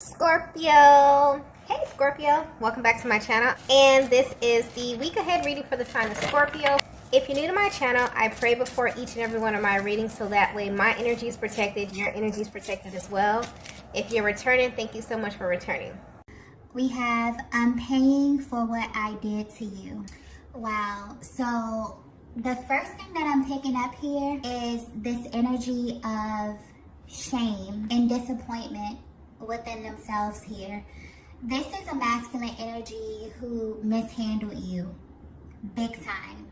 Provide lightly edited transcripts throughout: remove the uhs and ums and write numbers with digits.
Scorpio. Hey Scorpio, welcome back to my channel, and this is the week ahead reading for the sign of Scorpio. If you're new to my channel, I pray before each and every one of my readings so that way my energy is protected, your energy is protected as well. If you're returning, thank you so much for returning. We have, I'm paying for what I did to you. Wow. So the first thing that I'm picking up here is this energy of shame and disappointment within themselves here. This is a masculine energy who mishandled you big time.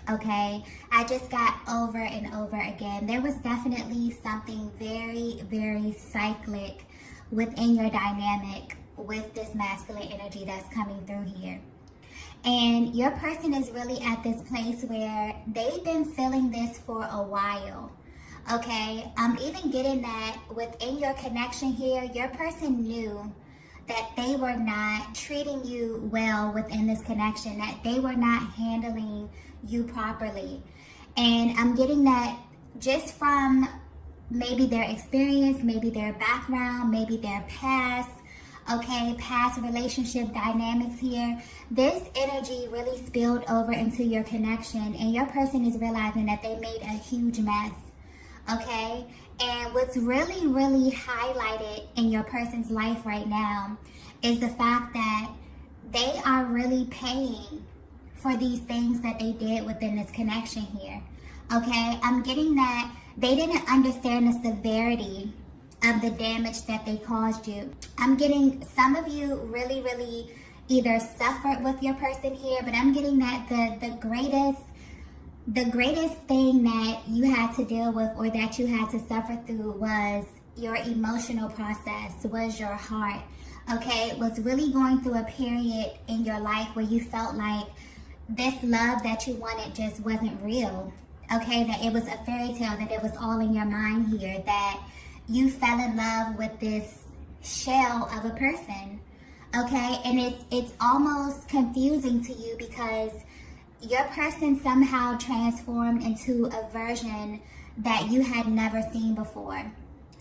Okay, I just got over and over again. There was definitely something very, very cyclic within your dynamic with this masculine energy that's coming through here. And your person is really at this place where they've been feeling this for a while. Okay, I'm even getting that within your connection here, your person knew that they were not treating you well within this connection, that they were not handling you properly. And I'm getting that just from maybe their experience, maybe their background, maybe their past, okay, past relationship dynamics here. This energy really spilled over into your connection, and your person is realizing that they made a huge mess. Okay, and what's really, really highlighted in your person's life right now is the fact that they are really paying for these things that they did within this connection here. Okay, I'm getting that they didn't understand the severity of the damage that they caused you. I'm getting some of you really, really either suffered with your person here, but I'm getting that the greatest thing that you had to deal with or that you had to suffer through was your emotional process, was your heart. Okay, was really going through a period in your life where you felt like this love that you wanted just wasn't real. Okay, that it was a fairy tale, that it was all in your mind here, that you fell in love with this shell of a person. Okay, and it's almost confusing to you because your person somehow transformed into a version that you had never seen before.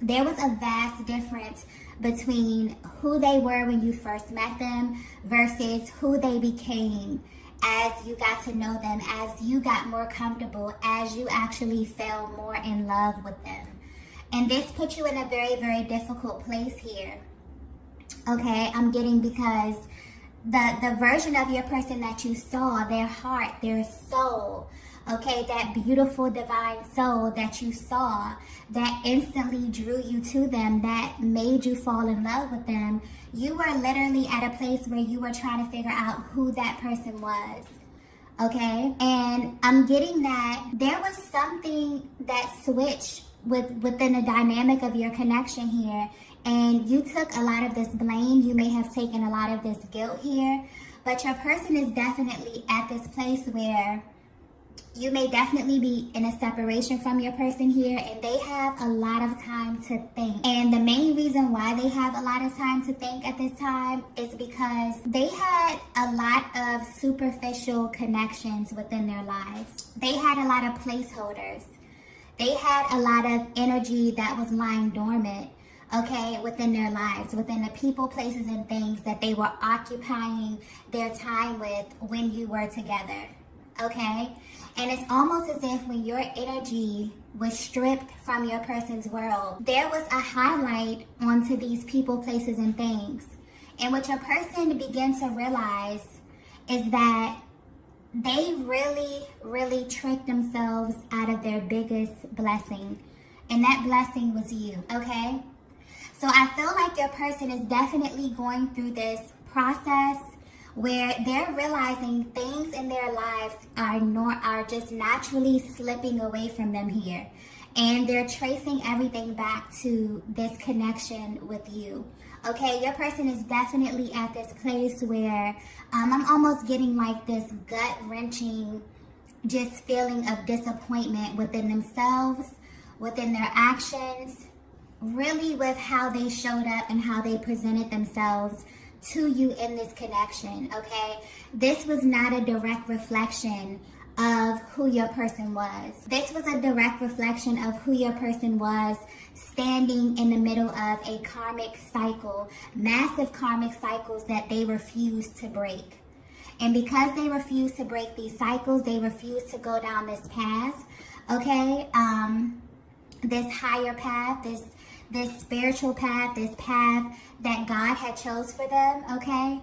There was a vast difference between who they were when you first met them versus who they became as you got to know them, as you got more comfortable, as you actually fell more in love with them. And this put you in a very, very difficult place here. Okay, I'm getting because the version of your person that you saw, their heart, their soul, okay, that beautiful divine soul that you saw, that instantly drew you to them, that made you fall in love with them, you were literally at a place where you were trying to figure out who that person was. Okay, and I'm getting that there was something that switched within the dynamic of your connection here, and you took a lot of this blame. You may have taken a lot of this guilt here, but your person is definitely at this place where you may definitely be in a separation from your person here, and they have a lot of time to think. And the main reason why they have a lot of time to think at this time is because they had a lot of superficial connections within their lives. They had a lot of placeholders. They had a lot of energy that was lying dormant, okay, within their lives, within the people, places, and things that they were occupying their time with when you were together, okay? And it's almost as if when your energy was stripped from your person's world, there was a highlight onto these people, places, and things. And what your person began to realize is that they really, really tricked themselves out of their biggest blessing. And that blessing was you, okay? So I feel like your person is definitely going through this process where they're realizing things in their lives are just naturally slipping away from them here. And they're tracing everything back to this connection with you. Okay, your person is definitely at this place where I'm almost getting like this gut-wrenching just feeling of disappointment within themselves, within their actions, really with how they showed up and how they presented themselves to you in this connection, okay? This was not a direct reflection of who your person was. This was a direct reflection of who your person was, standing in the middle of a karmic cycle, massive karmic cycles that they refused to break. And because they refused to break these cycles, they refused to go down this path, okay? This higher path, this spiritual path, this path that God had chose for them, okay?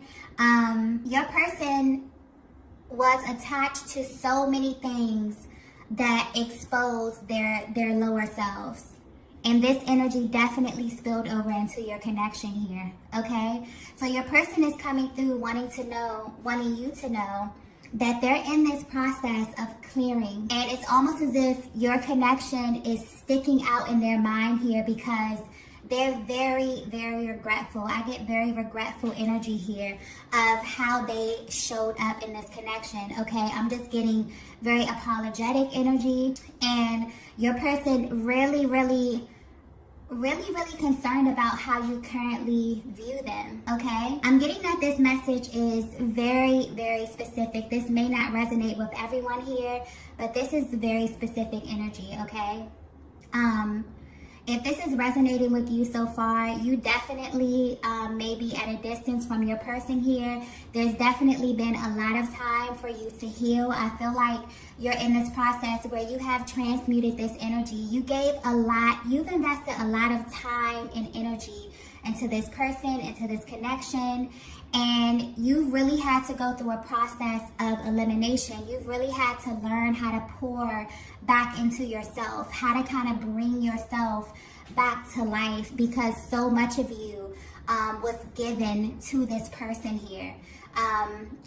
Your person was attached to so many things that exposed their lower selves. And this energy definitely spilled over into your connection here, okay? So your person is coming through wanting you to know that they're in this process of clearing. And it's almost as if your connection is sticking out in their mind here because they're very, very regretful. I get very regretful energy here of how they showed up in this connection, okay? I'm just getting very apologetic energy. And your person really concerned about how you currently view them, okay? I'm getting that this message is very, very specific. This may not resonate with everyone here, but this is very specific energy, okay? If this is resonating with you so far, you definitely may be at a distance from your person here. There's definitely been a lot of time for you to heal. I feel like you're in this process where you have transmuted this energy. You've invested a lot of time and energy into this person, into this connection, and you really had to go through a process of elimination. You've really had to learn how to pour back into yourself, how to kind of bring yourself back to life, because so much of you was given to this person here.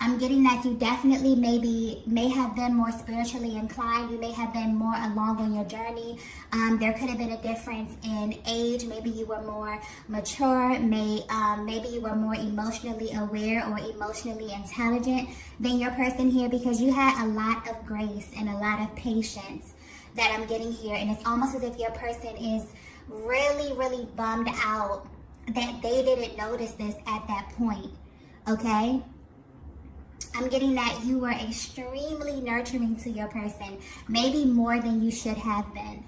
I'm getting that you definitely may have been more spiritually inclined. You may have been more along on your journey. There could have been a difference in age. Maybe you were more mature. Maybe you were more emotionally aware or emotionally intelligent than your person here, because you had a lot of grace and a lot of patience that I'm getting here. And it's almost as if your person is really bummed out that they didn't notice this at that point, okay? I'm getting that you were extremely nurturing to your person, maybe more than you should have been,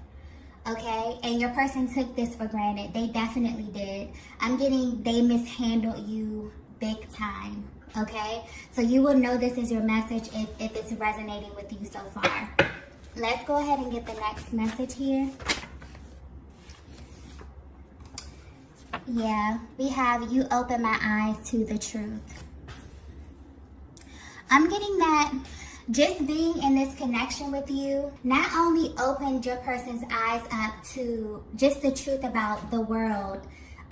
okay? And your person took this for granted. They definitely did. I'm getting they mishandled you big time, okay? So you will know this is your message if it's resonating with you so far. Let's go ahead and get the next message here. Yeah, we have you open my eyes to the truth. I'm getting that just being in this connection with you not only opened your person's eyes up to just the truth about the world.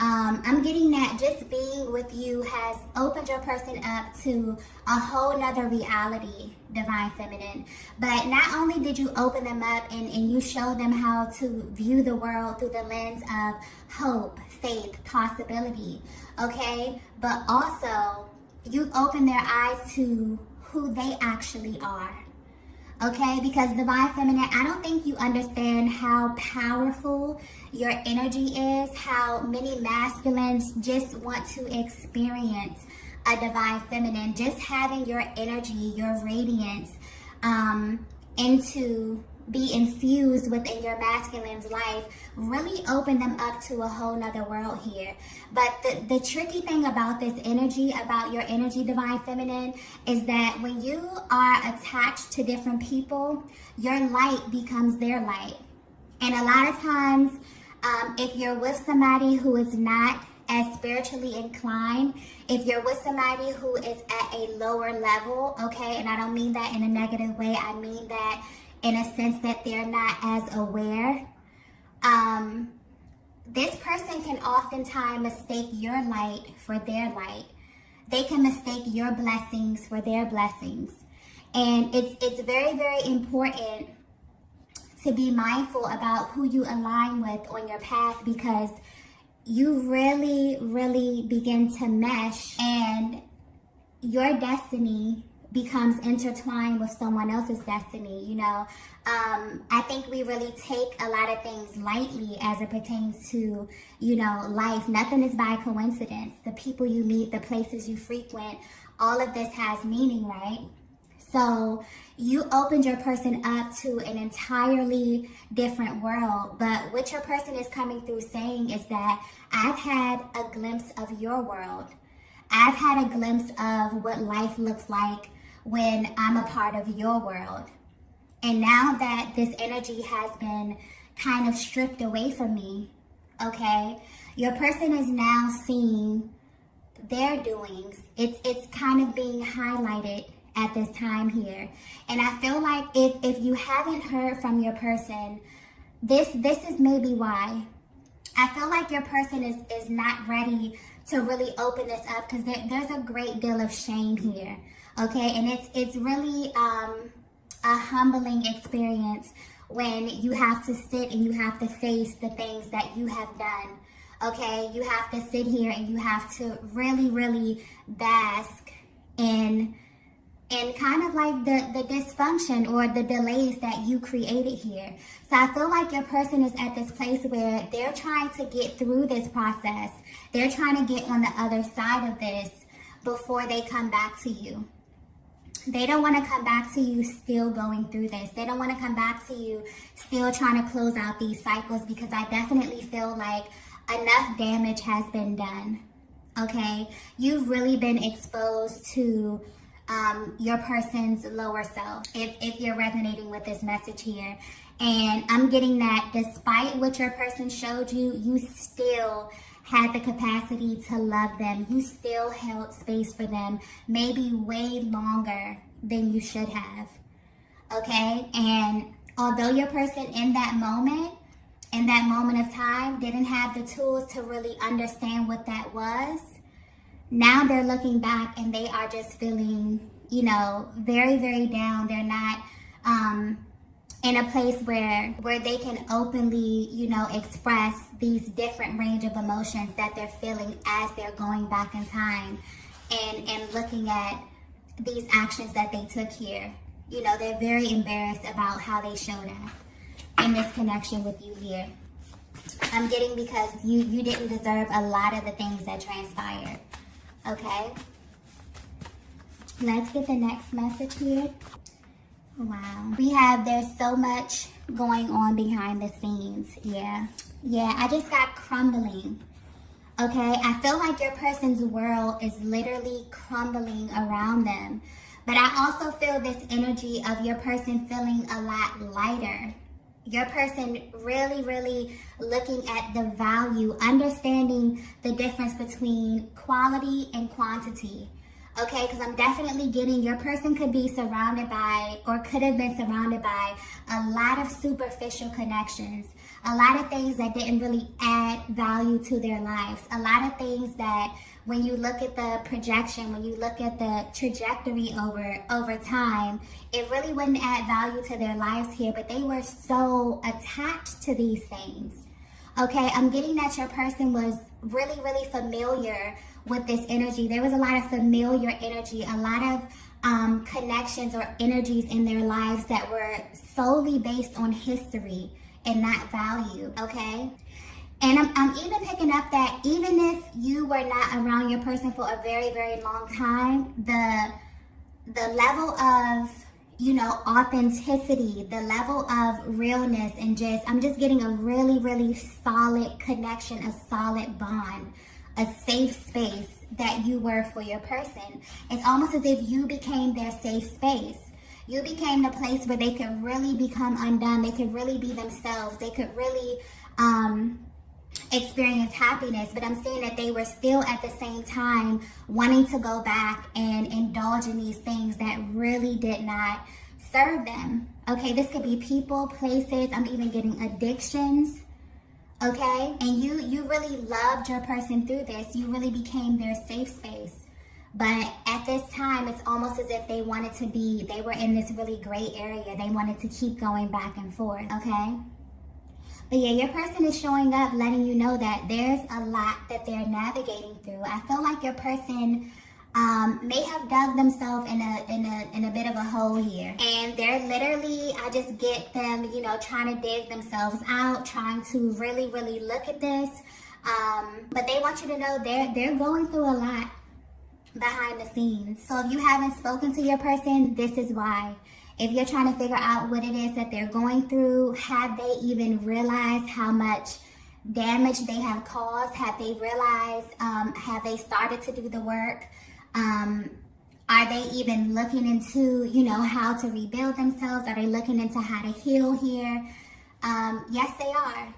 I'm getting that just being with you has opened your person up to a whole nother reality, Divine Feminine. But not only did you open them up and you show them how to view the world through the lens of hope, faith, possibility, okay? But also, you open their eyes to who they actually are, okay? Because Divine Feminine, I don't think you understand how powerful your energy is, how many masculines just want to experience a Divine Feminine. Just having your energy, your radiance, be infused within your masculine's life really open them up to a whole nother world here. But the tricky thing about this energy, about your energy, Divine Feminine, is that when you are attached to different people, your light becomes their light. And a lot of times, if you're with somebody who is not as spiritually inclined, if you're with somebody who is at a lower level, okay, and I don't mean that in a negative way, I mean that in a sense that they're not as aware, this person can oftentimes mistake your light for their light. They can mistake your blessings for their blessings. And it's very, very important to be mindful about who you align with on your path, because you really begin to mesh and your destiny becomes intertwined with someone else's destiny, you know. I think we really take a lot of things lightly as it pertains to, you know, life. Nothing is by coincidence. The people you meet, the places you frequent, all of this has meaning, right? So you opened your person up to an entirely different world. But what your person is coming through saying is that I've had a glimpse of your world. I've had a glimpse of what life looks like when I'm a part of your world. And now that this energy has been kind of stripped away from me, okay, your person is now seeing their doings. It's kind of being highlighted at this time here. And I feel like if you haven't heard from your person, this is maybe why. I feel like your person is not ready to really open this up, because there's a great deal of shame here, okay? And it's really a humbling experience when you have to sit and you have to face the things that you have done, okay? You have to sit here and you have to really, really bask in kind of like the dysfunction or the delays that you created here. So I feel like your person is at this place where they're trying to get through this process. They're trying to get on the other side of this before they come back to you. They don't want to come back to you still going through this. They don't want to come back to you still trying to close out these cycles, because I definitely feel like enough damage has been done, okay? You've really been exposed to your person's lower self, if you're resonating with this message here. And I'm getting that despite what your person showed you, you still had the capacity to love them. You still held space for them, maybe way longer than you should have, okay? And although your person in that moment of time, didn't have the tools to really understand what that was, now they're looking back and they are just feeling, you know, very, very down. They're not in a place where they can openly, you know, express these different range of emotions that they're feeling as they're going back in time and looking at these actions that they took here. You know, they're very embarrassed about how they showed up in this connection with you here. I'm getting because you didn't deserve a lot of the things that transpired. Okay, let's get the next message here. Wow, we have, there's so much going on behind the scenes. Yeah, I just got crumbling. Okay, I feel like your person's world is literally crumbling around them. But I also feel this energy of your person feeling a lot lighter. Your person really, really looking at the value, understanding the difference between quality and quantity. Okay, because I'm definitely getting your person could be surrounded by, or could have been surrounded by, a lot of superficial connections. A lot of things that didn't really add value to their lives. A lot of things that when you look at the projection, when you look at the trajectory over time, it really wouldn't add value to their lives here, but they were so attached to these things. Okay, I'm getting that your person was really, really familiar with this energy. There was a lot of familiar energy, a lot of connections or energies in their lives that were solely based on history and not value, okay? And I'm even picking up that even if you were not around your person for a very, very long time, the level of, you know, authenticity, the level of realness, and just, I'm just getting a really, really solid connection, a solid bond, a safe space that you were for your person. It's almost as if you became their safe space. You became the place where they could really become undone. They could really be themselves. They could really experience happiness. But I'm seeing that they were still at the same time wanting to go back and indulge in these things that really did not serve them. Okay, this could be people, places. I'm even getting addictions. Okay, and you really loved your person through this. You really became their safe space. But at this time, it's almost as if they wanted to be, they were in this really gray area. They wanted to keep going back and forth, okay? But yeah, your person is showing up, letting you know that there's a lot that they're navigating through. I feel like your person may have dug themselves in a bit of a hole here. And they're literally, I just get them, you know, trying to dig themselves out, trying to really, really look at this. But they want you to know they're going through a lot. behind the scenes. So if you haven't spoken to your person, this is why. If you're trying to figure out what it is that they're going through, have they even realized how much damage they have caused? Have they realized, have they started to do the work? Are they even looking into, how to rebuild themselves? Are they looking into how to heal here? Yes, they are.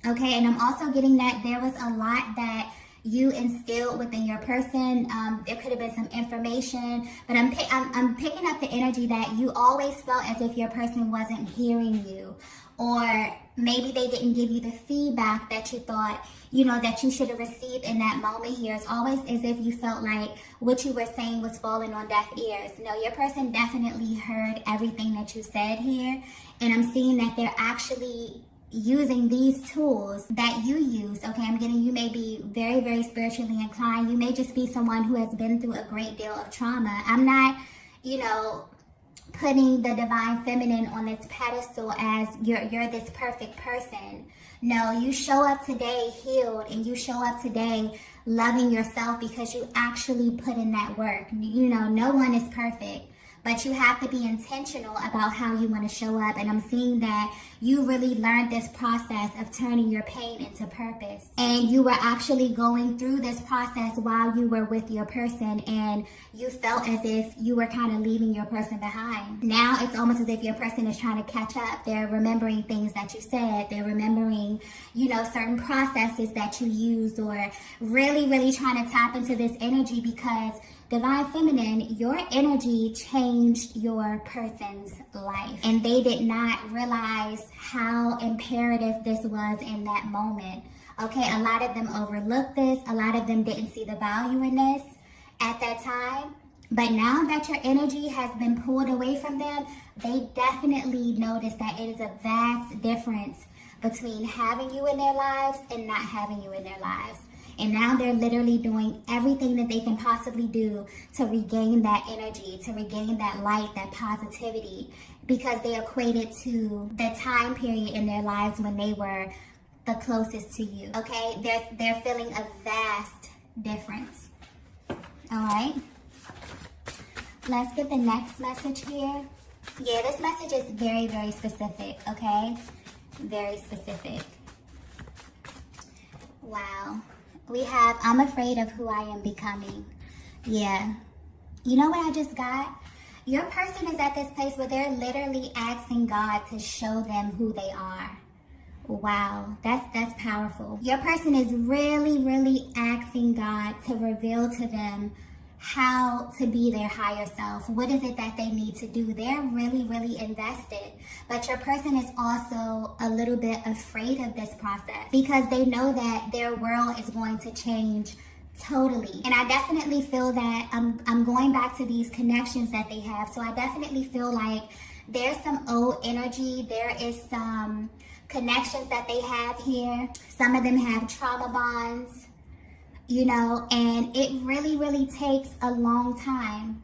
Okay, and I'm also getting that there was a lot that you instilled within your person. There could have been some information, but I'm picking up the energy that you always felt as if your person wasn't hearing you, or maybe they didn't give you the feedback that you thought, that you should have received in that moment here. It's always as if you felt like what you were saying was falling on deaf ears. No, your person definitely heard everything that you said here, and I'm seeing that they're actually using these tools that you use. Okay, I'm getting you may be very, very spiritually inclined. You may just be someone who has been through a great deal of trauma. I'm not, putting the divine feminine on this pedestal as you're this perfect person. No, you show up today healed, and you show up today loving yourself because you actually put in that work. No one is perfect, but you have to be intentional about how you want to show up. And I'm seeing that you really learned this process of turning your pain into purpose. And you were actually going through this process while you were with your person, and you felt as if you were kind of leaving your person behind. Now it's almost as if your person is trying to catch up. They're remembering things that you said. They're remembering, certain processes that you used, or really, really trying to tap into this energy because Divine Feminine, your energy changed your person's life, and they did not realize how imperative this was in that moment. Okay, a lot of them overlooked this. A lot of them didn't see the value in this at that time. But now that your energy has been pulled away from them, they definitely notice that it is a vast difference between having you in their lives and not having you in their lives. And now they're literally doing everything that they can possibly do to regain that energy, to regain that light, that positivity, because they equate it to the time period in their lives when they were the closest to you. Okay, they're feeling a vast difference. All right, let's get the next message here. Yeah, this message is very, very specific. Okay, very specific. Wow. We have, I'm afraid of who I am becoming. Yeah. You know what I just got? Your person is at this place where they're literally asking God to show them who they are. Wow, that's powerful. Your person is really, really asking God to reveal to them how to be their higher self. What is it that they need to do? They're really, really invested. But your person is also a little bit afraid of this process because they know that their world is going to change totally. And I definitely feel that I'm going back to these connections that they have. So I definitely feel like there's some old energy. There is some connections that they have here. Some of them have trauma bonds. And it really, really takes a long time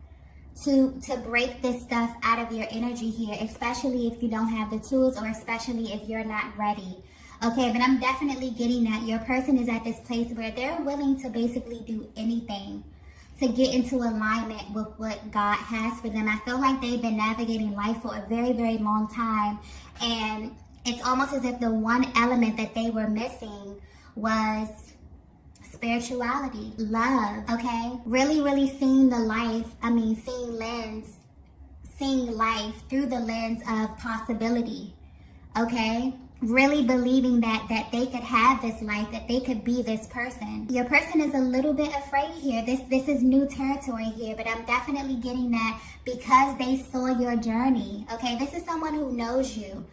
to break this stuff out of your energy here, especially if you don't have the tools, or especially if you're not ready. Okay, but I'm definitely getting that your person is at this place where they're willing to basically do anything to get into alignment with what God has for them. I feel like they've been navigating life for a very, very long time, and it's almost as if the one element that they were missing was spirituality, love, okay? Really, really seeing life through the lens of possibility, okay? Really believing that they could have this life, that they could be this person. Your person is a little bit afraid here. This is new territory here, but I'm definitely getting that because they saw your journey, okay? This is someone who knows you.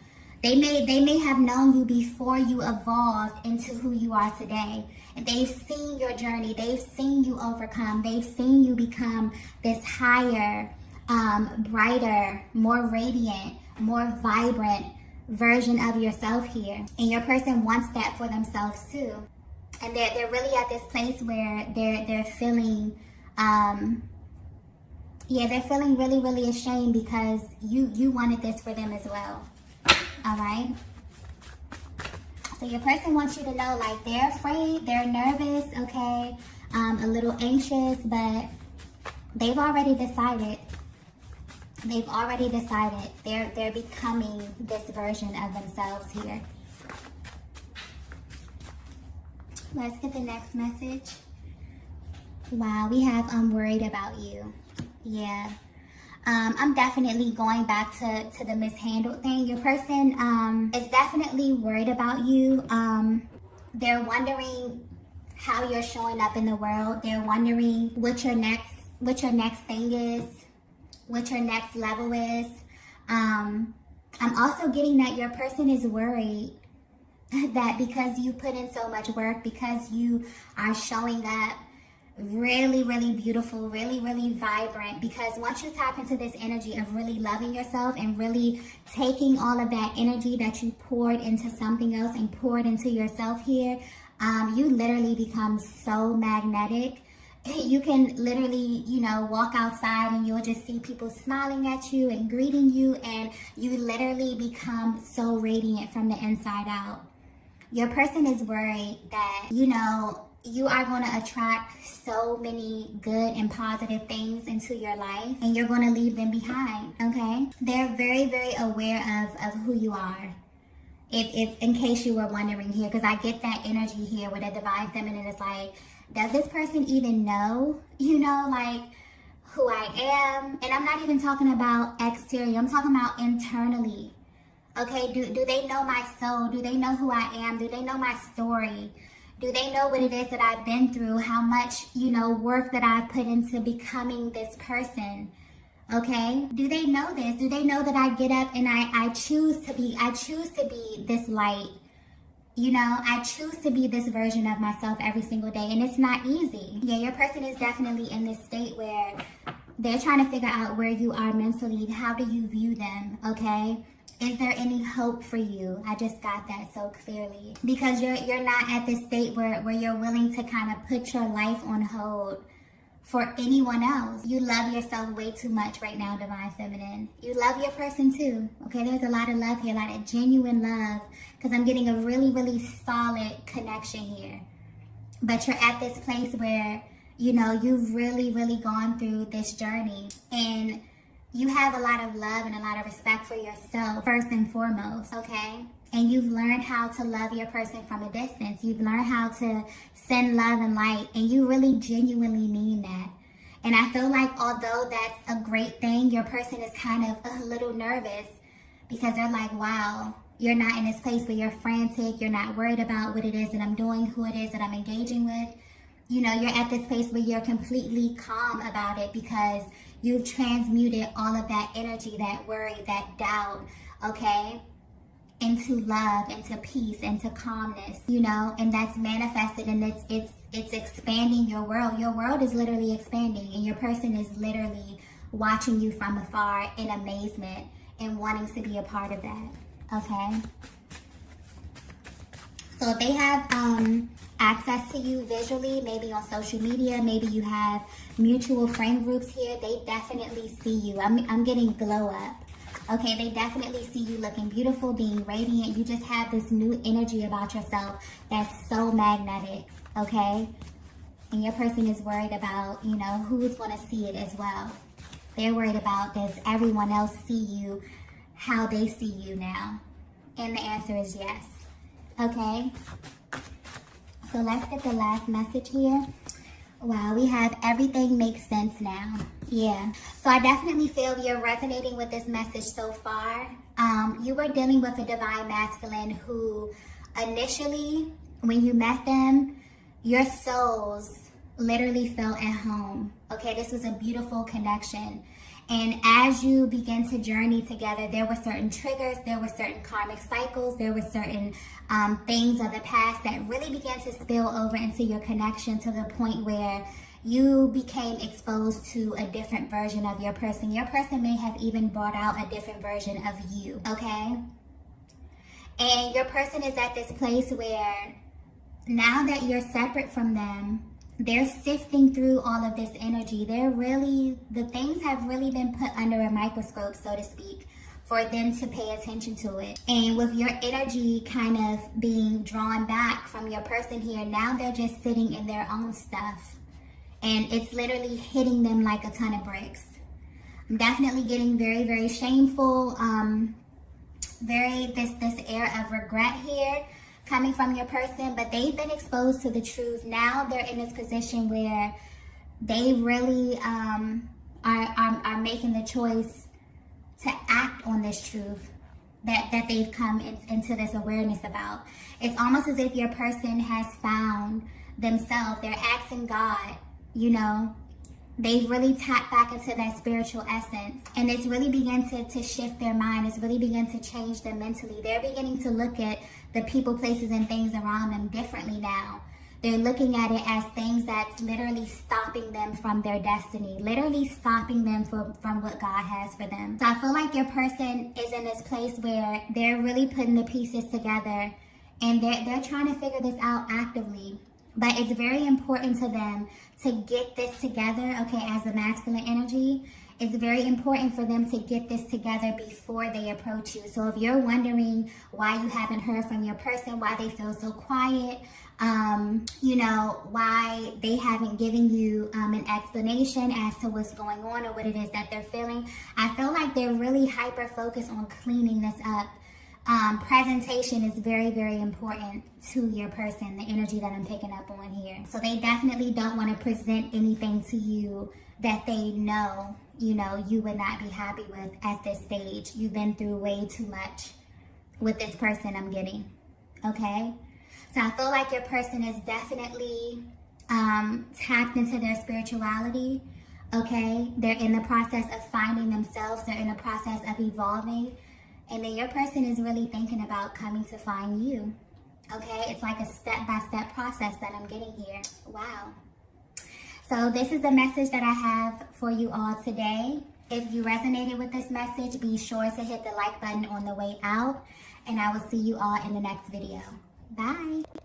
They may have known you before you evolved into who you are today. And they've seen your journey. They've seen you overcome. They've seen you become this higher, brighter, more radiant, more vibrant version of yourself here. And your person wants that for themselves too. And they're really at this place where they're feeling they're feeling really, really ashamed because you wanted this for them as well. All right. So your person wants you to know, like, they're afraid, they're nervous, okay, a little anxious, but They've already decided. They've already decided. They're becoming this version of themselves here. Let's get the next message. Wow, we have I'm worried about you. Yeah. I'm definitely going back to the mishandled thing. Your person is definitely worried about you. They're wondering how you're showing up in the world. They're wondering what your next thing is, what your next level is. I'm also getting that your person is worried that because you put in so much work, because you are showing up really, really beautiful, really, really vibrant, because once you tap into this energy of really loving yourself and really taking all of that energy that you poured into something else and poured into yourself here, you literally become so magnetic. You can literally, walk outside and you'll just see people smiling at you and greeting you, and you literally become so radiant from the inside out. Your person is worried that, you are going to attract so many good and positive things into your life, and you're going to leave them behind, okay? They're very, very aware of who you are. If in case you were wondering here, because I get that energy here with a divine feminine. It's like, does this person even know, who I am? And I'm not even talking about exterior. I'm talking about internally. Okay, do they know my soul? Do they know who I am? Do they know my story? Do they know what it is that I've been through? How much, work that I've put into becoming this person? Okay, do they know this? Do they know that I get up and I choose to be this light? I choose to be this version of myself every single day, and it's not easy. Yeah, your person is definitely in this state where they're trying to figure out where you are mentally. How do you view them, okay? Is there any hope for you? I just got that so clearly. Because you're not at this state where you're willing to kind of put your life on hold for anyone else. You love yourself way too much right now, Divine Feminine. You love your person too. Okay, there's a lot of love here, a lot of genuine love, because I'm getting a really, really solid connection here. But you're at this place where, you've really, really gone through this journey, and you have a lot of love and a lot of respect for yourself, first and foremost, okay? And you've learned how to love your person from a distance. You've learned how to send love and light, and you really genuinely mean that. And I feel like although that's a great thing, your person is kind of a little nervous because they're like, wow, you're not in this place where you're frantic. You're not worried about what it is that I'm doing, who it is that I'm engaging with. You're at this place where you're completely calm about it because you've transmuted all of that energy, that worry, that doubt, okay, into love, into peace, into calmness, and that's manifested, and it's expanding your world. Your world is literally expanding, and your person is literally watching you from afar in amazement and wanting to be a part of that, okay? So if they have access to you visually, maybe on social media, maybe you have mutual friend groups here, they definitely see you. I'm getting glow up. Okay, they definitely see you looking beautiful, being radiant. You just have this new energy about yourself that's so magnetic, okay? And your person is worried about, who's going to see it as well. They're worried about, does everyone else see you how they see you now? And the answer is yes. Okay? So let's get the last message here. Wow, we have everything makes sense now. Yeah. So I definitely feel you're resonating with this message so far. You were dealing with a divine masculine who initially, when you met them, your souls literally felt at home. Okay, this was a beautiful connection. And as you begin to journey together, there were certain triggers, there were certain karmic cycles, there were certain things of the past that really began to spill over into your connection to the point where you became exposed to a different version of your person. Your person may have even brought out a different version of you, okay? And your person is at this place where now that you're separate from them, they're sifting through all of this energy. The things have really been put under a microscope, so to speak, for them to pay attention to it. And with your energy kind of being drawn back from your person here, now they're just sitting in their own stuff. and it's literally hitting them like a ton of bricks. I'm definitely getting very, very shameful, this air of regret here coming from your person, but they've been exposed to the truth. Now they're in this position where they really are making the choice to act on this truth that they've come into this awareness about. It's almost as if your person has found themselves. They're asking God, you know, they've really tapped back into that spiritual essence, and it's really begun to shift their mind. It's really begun to change them mentally. They're beginning to look at the people, places, and things around them differently now. They're looking at it as things that's literally stopping them from their destiny, literally stopping them from what God has for them. So I feel like your person is in this place where they're really putting the pieces together, and they're trying to figure this out actively. But it's very important to them to get this together, okay, as the masculine energy. It's very important for them to get this together before they approach you. So if you're wondering why you haven't heard from your person, why they feel so quiet, you know, why they haven't given you an explanation as to what's going on or what it is that they're feeling, I feel like they're really hyper-focused on cleaning this up. Presentation is very, very important to your person, the energy that I'm picking up on here. So they definitely don't want to present anything to you that they know, you know, you would not be happy with at this stage. You've been through way too much with this person, I'm getting, okay? So I feel like your person is definitely tapped into their spirituality, okay? They're in the process of finding themselves. They're in the process of evolving. And then your person is really thinking about coming to find you, okay? It's like a step-by-step process that I'm getting here. Wow. So this is the message that I have for you all today. If you resonated with this message, be sure to hit the like button on the way out. And I will see you all in the next video. Bye.